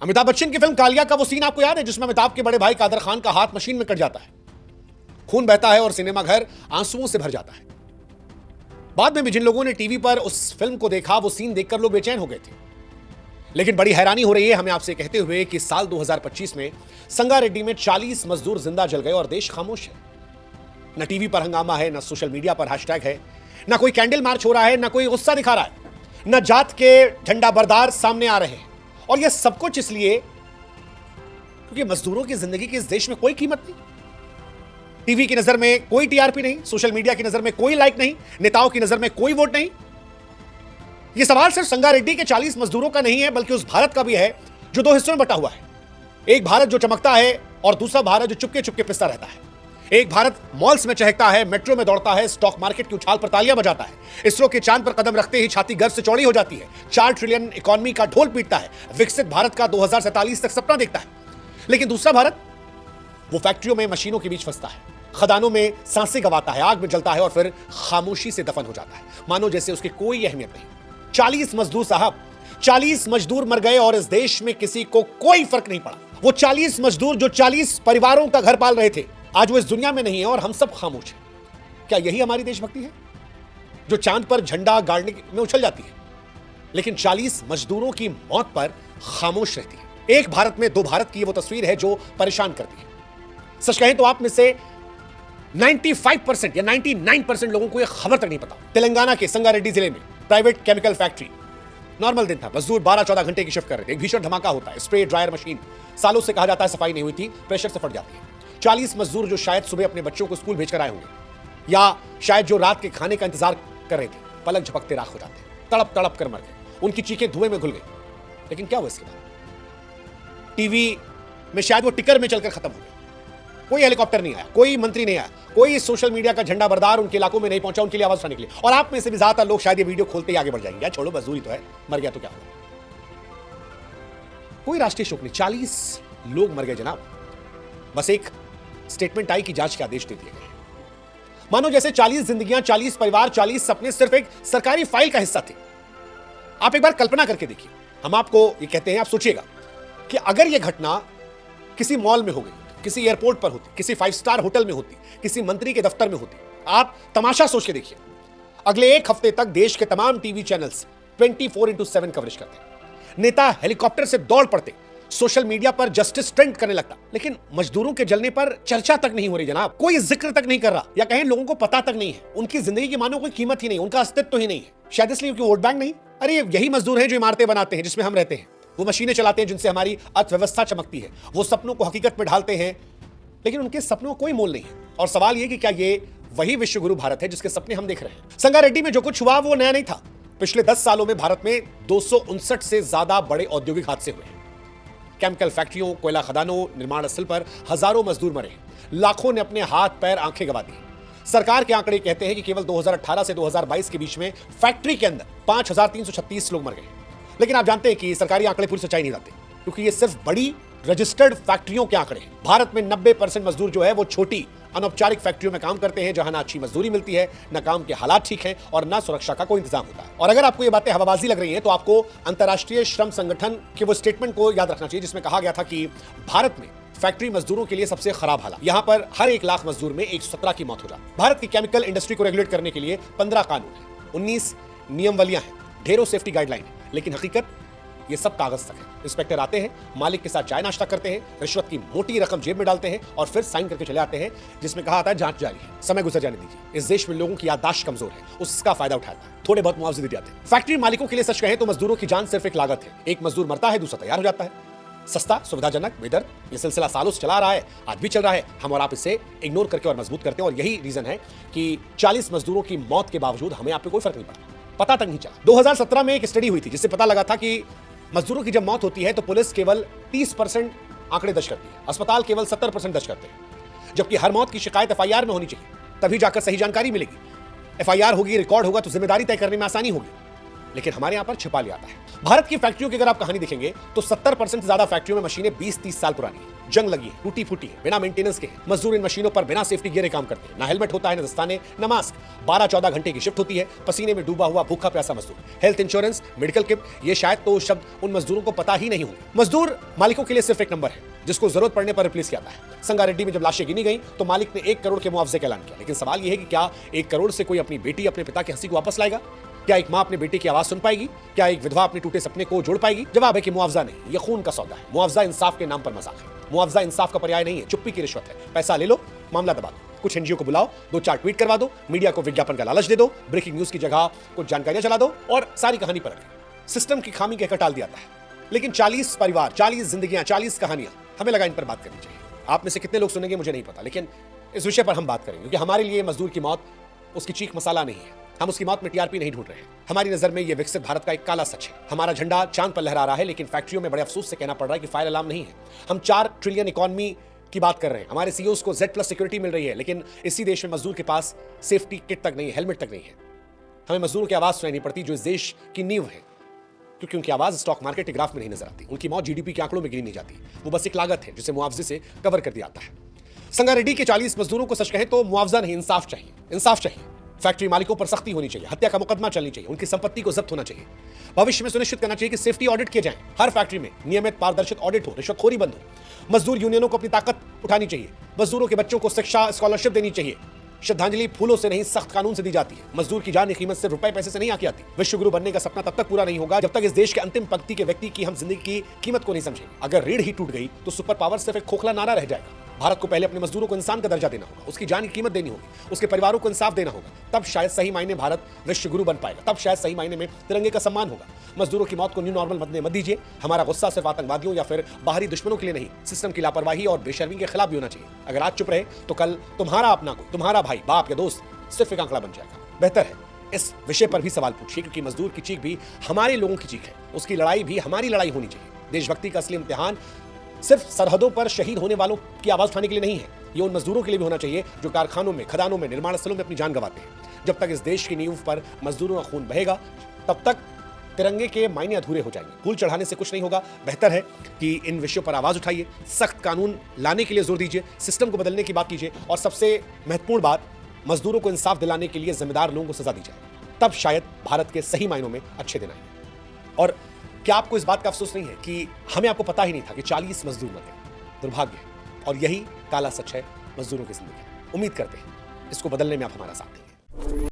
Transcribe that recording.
अमिताभ बच्चन की फिल्म कालिया का वो सीन आपको याद है जिसमें अमिताभ के बड़े भाई कादर खान का हाथ मशीन में कट जाता है, खून बहता है और सिनेमा घर आंसुओं से भर जाता है। बाद में भी जिन लोगों ने टीवी पर उस फिल्म को देखा, वो सीन देखकर लोग बेचैन हो गए थे। लेकिन बड़ी हैरानी हो रही है हमें आपसे कहते हुए कि साल 2025 में संगारेड्डी में 40 मजदूर जिंदा जल गए और देश खामोश है। न टीवी पर हंगामा है, न सोशल मीडिया पर हैशटैग है, न कोई कैंडल मार्च हो रहा है, न कोई गुस्सा दिखा रहा है, न जात के झंडा बरदार सामने आ रहे हैं। और यह सब कुछ इसलिए क्योंकि मजदूरों की जिंदगी की इस देश में कोई कीमत नहीं। टीवी की नजर में कोई टीआरपी नहीं, सोशल मीडिया की नजर में कोई लाइक नहीं, नेताओं की नजर में कोई वोट नहीं। यह सवाल सिर्फ संगारेड्डी के 40 मजदूरों का नहीं है, बल्कि उस भारत का भी है जो दो हिस्सों में बटा हुआ है। एक भारत जो चमकता है और दूसरा भारत जो चुपके चुपके पिसता रहता है। एक भारत मॉल्स में चहकता है, मेट्रो में दौड़ता है, स्टॉक मार्केट की उछाल पर तालियां बजाता है, इसरो के चांद पर कदम रखते ही छाती गर्व से चौड़ी हो जाती है, 4 ट्रिलियन इकोनॉमी का ढोल पीटता है, विकसित भारत का 2047 तक सपना देखता है। लेकिन दूसरा भारत वो फैक्ट्रियों में मशीनों के बीच फंसता है, खदानों में सांसें गंवाता है, आग में जलता है और फिर खामोशी से दफन हो जाता है, मानो जैसे उसकी कोई अहमियत नहीं। 40 मजदूर साहब, 40 मजदूर मर गए और इस देश में किसी को कोई फर्क नहीं पड़ा। वो 40 मजदूर जो 40 परिवारों का घर पाल रहे थे, आज वो इस दुनिया में नहीं है और हम सब खामोश हैं। क्या यही हमारी देशभक्ति है जो चांद पर झंडा गाड़ने में उछल जाती है, लेकिन 40 मजदूरों की मौत पर खामोश रहती है? एक भारत में दो भारत की वो तस्वीर है जो परेशान करती है। सच कहें तो आप में से 95% या 99% लोगों को यह खबर तक नहीं पता। तेलंगाना के संगारेड्डी जिले में प्राइवेट केमिकल फैक्ट्री, नॉर्मल दिन था, मजदूर 12-14 घंटे की शिफ्ट कर रहे थे। एक भीषण धमाका होता है, स्प्रे ड्रायर मशीन, सालों से कहा जाता है सफाई नहीं हुई थी, प्रेशर से फट जाती है। 40 मजदूर जो शायद सुबह अपने बच्चों को स्कूल भेजकर आए होंगे, या शायद जो रात के खाने का इंतजार कर रहे थे, पलक झपकते राख हो जाते, तड़प तड़प कर मर गए, उनकी चीखें धुएं में घुल गई। लेकिन क्या हुआ इसके बाद? टीवी में शायद वो टिकर में चलकर खत्म हो गए। कोई हेलीकॉप्टर नहीं आया, कोई मंत्री नहीं आया, कोई सोशल मीडिया का झंडा बरदार उनके इलाकों में नहीं पहुंचा उनके लिए आवाज उठाने के लिए। और आप में से भी ज्यादातर लोग शायद ये वीडियो खोलते ही आगे बढ़ जाएंगे, छोड़ो मजदूरी तो है, मर गया तो क्या हुआ। कोई राष्ट्रीय शोक नहीं, 40 लोग मर गए जनाब। बस एक स्टेटमेंट आई कि जांच के आदेश दे दिए गए, मानो जैसे 40 जिंदगियां, 40 परिवार, 40 सपने सिर्फ एक सरकारी फाइल का हिस्सा थे। आप एक बार कल्पना करके देखिए, हम आपको ये कहते हैं, आप सोचिएगा कि अगर यह घटना किसी मॉल में हो गई, किसी एयरपोर्ट पर होती, किसी 5 स्टार होटल में होती, किसी मंत्री के दफ्तर में होती, आप तमाशा सोच के देखिए। अगले एक हफ्ते तक देश के तमाम टीवी चैनल्स 24/7 कवरेज करते, नेता हेलीकॉप्टर से दौड़ पड़ते, सोशल मीडिया पर जस्टिस ट्रेंड करने लगता। लेकिन मजदूरों के जलने पर चर्चा तक नहीं हो रही जनाब, कोई जिक्र तक नहीं कर रहा, या कहें लोगों को पता तक नहीं है। उनकी जिंदगी की मानो कोई कीमत ही नहीं, उनका अस्तित्व ही नहीं है। शायद इसलिए क्योंकि वोट बैंक नहीं। अरे यही मजदूर हैं जो इमारतें बनाते हैं जिसमें हम रहते हैं, वो मशीनें चलाते हैं जिनसे हमारी अर्थव्यवस्था चमकती है, वो सपनों को हकीकत में ढालते हैं, लेकिन उनके सपनों को कोई मोल नहीं है। और सवाल यह कि क्या ये वही विश्व गुरु भारत है जिसके सपने हम देख रहे हैं? संगारेड्डी में जो कुछ हुआ वो नया नहीं था। पिछले 10 सालों में भारत में 259 से ज्यादा बड़े औद्योगिक हादसे हुए हैं। केमिकल फैक्ट्रियों, कोयला खदानों, निर्माण स्थल पर हजारों मजदूर मरे, लाखों ने अपने हाथ पैर आंखें गंवा दी। सरकार के आंकड़े कहते हैं कि केवल 2018 से 2022 के बीच में फैक्ट्री के अंदर 5336 लोग मर गए। लेकिन आप जानते हैं कि सरकारी आंकड़े पूरी सच्चाई नहीं लाते, क्योंकि ये सिर्फ बड़ी रजिस्टर्ड फैक्ट्रियों के आंकड़े हैं। भारत में 90% मजदूर जो है वो छोटी अनौपचारिक फैक्ट्रियों में काम करते हैं, जहां ना अच्छी मजदूरी मिलती है, ना काम के हालात ठीक हैं और ना सुरक्षा का कोई इंतजाम होता है। और अगर आपको ये बातें हवाबाजी लग रही हैं, तो आपको अंतर्राष्ट्रीय श्रम संगठन के वो स्टेटमेंट को याद रखना चाहिए जिसमें कहा गया था कि भारत में फैक्ट्री मजदूरों के लिए सबसे खराब हालात। यहां पर हर 1 लाख मजदूर में 117 की मौत हो जाती। भारत की केमिकल इंडस्ट्री को रेगुलेट करने के लिए 15 कानून है, 19 नियमावलियां हैं, ढेरों सेफ्टी गाइडलाइन है, लेकिन हकीकत ये सब कागज तक है। इंस्पेक्टर आते हैं, मालिक के साथ चाय नाश्ता करते हैं, रिश्वत की मोटी रकम जेब में डालते हैं और फिर साइन करके चले आते हैं, जिसमें कहा आता है जांच जारी है, समय गुजर जाने दीजिए। इस देश में लोगों की याददाश्त कमजोर है, उसका फायदा उठाता है, थोड़े बहुत मुआवजे दिए जाते हैं। फैक्ट्री मालिकों के लिए सच कहें तो मजदूरों की जान सिर्फ एक लागत है। एक मजदूर मरता है, दूसरा तैयार हो जाता है। सस्ता, सुविधाजनक, बेदर्द, ये सिलसिला सालों से चला रहा है, आज भी चल रहा है। हम और आप इसे इग्नोर करके और मजबूत करते हैं, और यही रीजन है कि 40 मजदूरों की मौत के बावजूद हमें आप पे कोई फर्क नहीं पड़ा, पता तक नहीं चला। 2017 में एक स्टडी हुई थी जिससे पता लगा था कि मजदूरों की जब मौत होती है तो पुलिस केवल 30% आंकड़े दर्ज करती है, अस्पताल केवल 70% दर्ज करते हैं। जबकि हर मौत की शिकायत एफआईआर में होनी चाहिए, तभी जाकर सही जानकारी मिलेगी। एफआईआर होगी, रिकॉर्ड होगा तो जिम्मेदारी तय करने में आसानी होगी। लेकिन हमारे यहां पर छिपा लिया आता है। भारत की फैक्ट्रियों की अगर आप कहानी देखेंगे तो 70% से ज्यादा फैक्ट्रियों में मशीनें 20-30 साल पुरानी है, जंग लगी है, टूटी फूटी है, बिना मेंटेनेंस के। मजदूर इन मशीनों पर बिना सेफ्टी गियरे काम करते हैं, ना हेलमेट होता है, ना दस्ताने, ना मास्क। 12-14 घंटे की शिफ्ट होती है, पसीने में डूबा हुआ भूखा प्यासा मजदूर। हेल्थ इंश्योरेंस, मेडिकल किट, ये शायद तो शब्द उन मजदूरों को पता ही नहीं होंगे। मजदूर मालिकों के लिए सिर्फ एक नंबर है जिसको जरूरत पड़ने पर रिप्लेस किया जाता है। संगारेड्डी में जब लाशें गिनी गई तो मालिक ने 1 करोड़ के मुआवजे का ऐलान किया, लेकिन सवाल यह है कि क्या 1 करोड़ से कोई अपनी बेटी, अपने पिता की हंसी को वापस लाएगा? क्या एक मां अपने बेटे की आवाज सुन पाएगी? क्या एक विधवा अपने टूटे सपने को जोड़ पाएगी? जवाब है कि मुआवजा नहीं, यह खून का सौदा है। मुआवजा इंसाफ के नाम पर मजाक है। मुआवजा इंसाफ का पर्याय नहीं है, चुप्पी की रिश्वत है। पैसा ले लो, मामला दबा दो, कुछ एनजीओ को बुलाओ, 2-4 ट्वीट करवा दो, मीडिया को विज्ञापन का लालच दे दो, ब्रेकिंग न्यूज की जगह कुछ जानकारियां चला दो और सारी कहानी पलट गई। सिस्टम की खामी कहकर टाल दिया जाता है, लेकिन 40 परिवार, 40 जिंदगियां, 40 कहानियां, हमें लगा इन पर बात करनी चाहिए। आप में से कितने लोग सुनेंगे मुझे नहीं पता, लेकिन इस विषय पर हम बात करेंगे क्योंकि हमारे लिए मजदूर की मौत उसकी चीख मसाला नहीं है। हम उसकी मौत में टीआरपी नहीं ढूंढ रहे हैं। हमारी नजर में यह विकसित भारत का एक काला सच है। हमारा झंडा चांद पर लहरा रहा है, लेकिन फैक्ट्रियों में बड़े अफसोस से कहना पड़ रहा है कि फायर अलार्म नहीं है। हम 4 ट्रिलियन इकोनॉमी की बात कर रहे हैं, हमारे सीईओज को Z+ सिक्योरिटी मिल रही है, लेकिन इसी देश में मजदूर के पास सेफ्टी किट तक नहीं है, हेलमेट तक नहीं है। हमें मजदूरों की आवाज सुनाई नहीं पड़ती जो इस देश की नींव है, क्योंकि उनकी आवाज स्टॉक मार्केट के ग्राफ में नहीं नजर आती। उनकी मौत जीडीपी के आंकड़ों में गिनी नहीं जाती। वो बस एक लागत है जिसे मुआवजे से कवर कर दिया जाता है। संगारेड्डी के 40 मजदूरों को सच कहें तो मुआवजा नहीं, इंसाफ चाहिए। इंसाफ चाहिए। फैक्ट्री मालिकों पर सख्ती होनी चाहिए, हत्या का मुकदमा चलनी चाहिए, उनकी संपत्ति को जब्त होना चाहिए। भविष्य में सुनिश्चित करना चाहिए कि सेफ्टी ऑडिट किए जाएं, हर फैक्ट्री में नियमित पारदर्शित ऑडिट हो, रिश्वतखोरी बंद हो। मजदूर यूनियनों को अपनी ताकत उठानी चाहिए। मजदूरों के बच्चों को शिक्षा स्कॉलरशिप देनी चाहिए। श्रद्धांजलि फूलों से नहीं, सख्त कानून से दी जाती है। मजदूर की जान की कीमत सिर्फ रुपए पैसे से नहीं आती। विश्व गुरु बनने का सपना तब तक पूरा नहीं होगा जब तक इस देश के अंतिम पंक्ति के व्यक्ति की हम जिंदगी की कीमत को नहीं समझेंगे। अगर रीढ़ ही टूट गई तो सुपर पावर सिर्फ एक खोखला नारा रह जाएगा। भारत को पहले अपने मजदूरों को इंसान का दर्जा देना होगा, उसकी जान की कीमत देनी होगी, उसके परिवारों को इंसाफ देना होगा। तब शायद सही मायने भारत विश्व गुरु बन पाएगा। तब शायद सही मायने में तिरंगे का सम्मान होगा। मजदूरों की मौत को न्यू नॉर्मल मत दीजिए। हमारा गुस्सा सिर्फ आतंकवादियों या फिर बाहरी दुश्मनों के लिए नहीं, सिस्टम की लापरवाही और बेशर्मी के खिलाफ भी होना चाहिए। अगर आज चुप रहे तो कल तुम्हारा अपना कोई, तुम्हारा भाई, बाप या दोस्त सिर्फ एक आंकड़ा बन जाएगा। बेहतर है इस विषय पर भी सवाल पूछिए, क्योंकि मजदूर की चीख भी हमारे लोगों की चीख है। उसकी लड़ाई भी हमारी लड़ाई होनी चाहिए। देशभक्ति का असली इम्तिहान सिर्फ सरहदों पर शहीद होने वालों की आवाज उठाने के लिए नहीं है, ये उन मजदूरों के लिए भी होना चाहिए जो कारखानों में, खदानों में, निर्माण स्थलों में अपनी जान गंवाते हैं। जब तक इस देश की नींव पर मजदूरों का खून बहेगा तब तक तिरंगे के मायने अधूरे हो जाएंगे। फूल चढ़ाने से कुछ नहीं होगा। बेहतर है कि इन विषयों पर आवाज उठाइए, सख्त कानून लाने के लिए जोर दीजिए, सिस्टम को बदलने की बात कीजिए और सबसे महत्वपूर्ण बात, मजदूरों को इंसाफ दिलाने के लिए जिम्मेदार लोगों को सजा दी जाए। तब शायद भारत के सही मायनों में अच्छे दिन आएंगे। और क्या आपको इस बात का अफसोस नहीं है कि हमें आपको पता ही नहीं था कि 40 मजदूर मर गए? दुर्भाग्य है, और यही काला सच है मजदूरों की जिंदगी। उम्मीद करते हैं इसको बदलने में आप हमारा साथ दें।